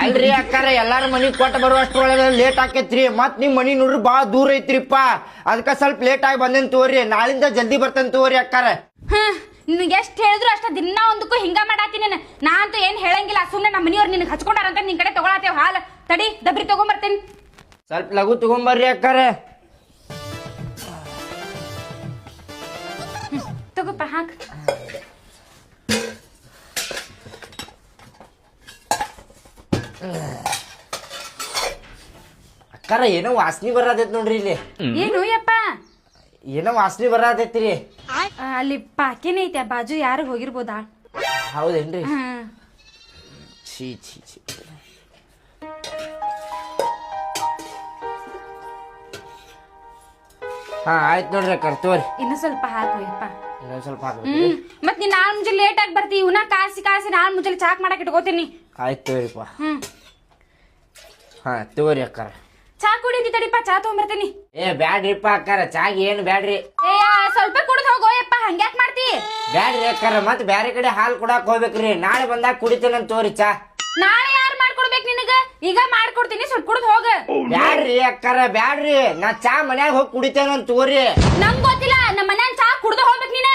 ಅಲ್ರಿ ಅಕ್ಕಾರ ಎಲ್ಲಾರ ಮನಿ ಕೊಟ್ಟ ಬರುವಷ್ಟ್ರೊಳಗ ಲೇಟ್ ಆಕೇತ್ರಿ ಮತ್ ನಿಮ್ ಮನಿ ನೋಡ್ರಿ ಬಾಳ ದೂರ ಐತ್ರಿಪ್ಪ ಅದಕ್ಕ ಸ್ವಲ್ಪ ಲೇಟ್ ಆಗಿ ಬಂದೇನ್ ತಗೋರಿ ನಾಳಿಂದ ಜಲ್ದಿ ಬರ್ತೇನೆ ತಗೋರಿ ಅಕ್ಕಾರ. ನಿನ್ಗೆ ಎಷ್ಟ್ ಹೇಳಿದ್ರು ಅಷ್ಟ ದಿನ ಒಂದಕ್ಕೂ ಹಿಂಗ ಮಾಡಾತೀನಿ ನಾ ಅಂತೂ ಏನ್ ಹೇಳಂಗಿಲ್ಲ. ಸುಮ್ನೆ ನಮ್ಮ ಮನಿಯವ್ರು ನಿನ್ಗೆ ಹಚ್ಕೊಂಡಾರಂತ ನಿನ್ ಕಡೆ ತಗೊಳತ್ತೇವ್ ಹಾಲ್ ತಡಿ ದಬ್ರಿ ತಗೊಂಬರ್ತೇನಿ. ಸ್ವಲ್ಪ ಲಘು ತಗೊಂಬರ್ರಿ ಅಕ್ಕಾರ. ತಗೋಪ್ಪ ಹಾಕ್. ಅಕ್ಕಾರ ಏನೋ ವಾಸನಿ ಬರತೈತ್ ನೋಡ್ರಿ ಇಲ್ಲಿ. ಏನು ಯಪ್ಪ ಏನೋ ವಾಸನಿ ಬರತೈತ್ರಿ. ಅಲ್ಲಿ ಪಾಕಿನೇ ಐತೆ ಬಾಜು ಯಾರು ಹೋಗಿರ್ಬೋದಾ? ಹೌದೇನ್ರಿ? ಛೀ ಛೀ ಛೀ. ಹಾ ಆಯ್ತು ನೋಡ್ರಿ ಅಕ್ಕಾರ ತೋರಿ. ಇನ್ನು ಸ್ವಲ್ಪ ಹಾಕು ಯಪ್ಪ. ಇನ್ನೊಂದ್ ಸ್ವಲ್ಪ ಹಾಕ್ಬೇಕ್ರಿ. ಮತ್ ನೀನ್ ನಾಳೆ ಮುಂಜಾನೆ ಲೇಟ್ ಆಗಿ ಬರ್ತಿ ಇವನ ಕಾಸಿ ನಾಳೆ ಮುಂಜಾನೆ ಚಾಕ್ ಮಾಡಕ್ ಇಟ್ಕೋತೀನಿ. ಆಯ್ತು ತಗೋರಿಪ್ಪ. ಹಾ ತಗೋರಿ ಅಕ್ಕಾರ. ಚಾ ಕುಡಿತಿ ತಡಿಪ್ಪ ಚಾ ತಗೊಂಬರ್ತೀನಿ. ಬ್ಯಾಡ್ರಿಪ್ಪ ಅಕ್ಕಾರ ಚಾಗಿ ಏನು ಬ್ಯಾಡ್ರಿ. ಸ್ವಲ್ಪ ಕುಡ್ದು ಹೋಗೋ ಯಪ್ಪ ಹಂಗ್ಯಾಕ್ ಮಾಡ್ತಿ? ಬ್ಯಾಡ್ರಿ ಅಕ್ಕಾರ ಮತ್ ಬ್ಯಾರೆ ಕಡೆ ಹಾಲ್ ಕುಡಾಕ್ ಹೋಗ್ಬೇಕ್ರಿ ನಾಳೆ ಬಂದಾಗ ಕುಡಿತೇನಂತ ತೋರಿ ಚಾ. ನಾಳೆ ಯಾರು ಮಾಡ್ಕೊಡ್ಬೇಕು ನಿನಗ? ಈಗ ಮಾಡ್ಕೊಡ್ತೀನಿ ಸ್ವಲ್ಪ ಕುಡ್ದು ಹೋಗ. ಬ್ಯಾಡ್ರಿ ಅಕ್ಕಾರ ಬ್ಯಾಡ್ರಿ ನಾ ಚಾ ಮನ್ಯಾಗ ಹೋಗಿ ಕುಡಿತೇನಂತ ತೋರಿ. ನಂಗ್ ಗೊತ್ತಿಲ್ಲ ನಮ್ಮ ಮನ್ಯಾಗ ಚಾ ಕುಡ್ದು ಹೋಗ್ಬೇಕು ನೀನ.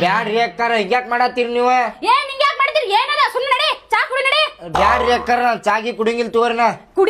ಬ್ಯಾಡ್ರಿ ಅಕ್ಕಾರ ಹಿಂಗ್ಯಾಕ್ ಮಾಡತ್ತೀರಿ ನೀವು? ನಿಂಗ್ಯಾಕ್ ಮಾಡ್ತೀರಿ? ಏನದ ಸುಮ್ಮನೆ ನಡಿ ಚಾ ಕುಡಿ ನಡಿ. ಬ್ಯಾಡ್ರಿ ಅಕ್ಕಾರ ಚಾಗಿ ಕುಡಿಂಗಿಲ್ ತೋರಿನ. ಕುಡಿ